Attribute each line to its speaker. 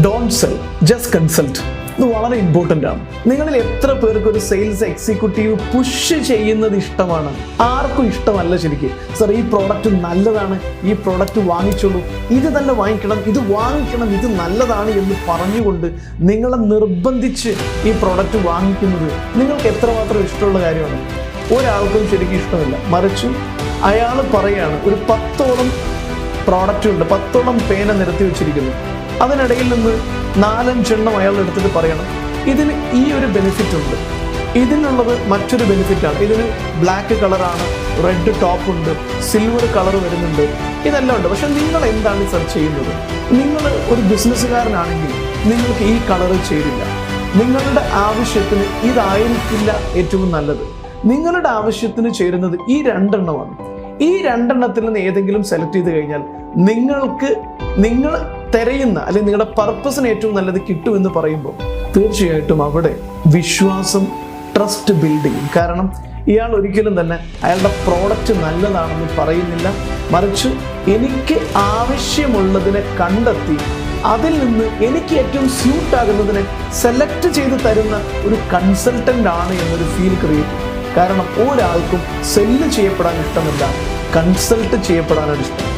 Speaker 1: Don't cell, just consult. ഇത് വളരെ important ആണ്. നിങ്ങളിൽ എത്ര പേർക്ക് ഒരു സെയിൽസ് എക്സിക്യൂട്ടീവ് പുഷ് ചെയ്യുന്നത് ഇഷ്ടമാണ്? ആർക്കും ഇഷ്ടമല്ല ശരിക്കും. സർ, ഈ പ്രോഡക്റ്റ് നല്ലതാണ്, ഈ പ്രോഡക്റ്റ് വാങ്ങിച്ചോളൂ, ഇത് തന്നെ വാങ്ങിക്കണം, ഇത് വാങ്ങിക്കണം, ഇത് നല്ലതാണ് എന്ന് പറഞ്ഞുകൊണ്ട് നിങ്ങളെ നിർബന്ധിച്ച് ഈ പ്രോഡക്റ്റ് വാങ്ങിക്കുന്നത് നിങ്ങൾക്ക് എത്രമാത്രം ഇഷ്ടമുള്ള കാര്യമാണ്? ഒരാൾക്കും ശരിക്കും ഇഷ്ടമില്ല. മറിച്ച് അയാൾ പറയാണ്, ഒരു 10ഓളം പ്രോഡക്റ്റ് ഉണ്ട്, 10ഓളം പേന നിരത്തി വെച്ചിരിക്കുന്നു. അതിനിടയിൽ നിന്ന് 4-5 എണ്ണം അയാൾ എടുത്തിട്ട് പറയണം, ഇതിന് ഈ ഒരു ബെനിഫിറ്റ് ഉണ്ട്, ഇതിനുള്ളത് മറ്റൊരു ബെനിഫിറ്റാണ്, ഇതിന് ബ്ലാക്ക് കളറാണ്, റെഡ് ടോപ്പ് ഉണ്ട്, സിൽവർ കളർ വരുന്നുണ്ട്, ഇതെല്ലാം ഉണ്ട്. പക്ഷെ നിങ്ങൾ എന്താണ് സെർച്ച് ചെയ്യുന്നത്? നിങ്ങൾ ഒരു ബിസിനസ്സുകാരനാണെങ്കിൽ നിങ്ങൾക്ക് ഈ കളറ് ചേരില്ല. നിങ്ങളുടെ ആവശ്യത്തിന് ഇതായിരിക്കില്ല ഏറ്റവും നല്ലത്. നിങ്ങളുടെ ആവശ്യത്തിന് ചേരുന്നത് ഈ 2 എണ്ണമാണ്. ഈ 2 എണ്ണത്തിൽ നിന്ന് ഏതെങ്കിലും സെലക്ട് ചെയ്ത് കഴിഞ്ഞാൽ നിങ്ങൾ തിരയുന്ന അല്ലെങ്കിൽ നിങ്ങളുടെ പർപ്പസിന് ഏറ്റവും നല്ലത് കിട്ടുമെന്ന് പറയുമ്പോൾ തീർച്ചയായിട്ടും അവിടെ വിശ്വാസം, ട്രസ്റ്റ് ബിൽഡ് ചെയ്യും. കാരണം ഇയാൾ ഒരിക്കലും തന്നെ അയാളുടെ പ്രോഡക്റ്റ് നല്ലതാണെന്ന് പറയുന്നില്ല, മറിച്ച് എനിക്ക് ആവശ്യമുള്ളതിനെ കണ്ടെത്തി അതിൽ നിന്ന് എനിക്ക് ഏറ്റവും സ്യൂട്ട് ആകുന്നതിനെ സെലക്ട് ചെയ്ത് തരുന്ന ഒരു കൺസൾട്ടൻ്റ് ആണ് എന്നൊരു ഫീൽ ക്രിയേറ്റ് ചെയ്യും. കാരണം ഒരാൾക്കും സെല്ല് ചെയ്യപ്പെടാൻ ഇഷ്ടമല്ല, കൺസൾട്ട് ചെയ്യപ്പെടാനാണ് ഇഷ്ടം.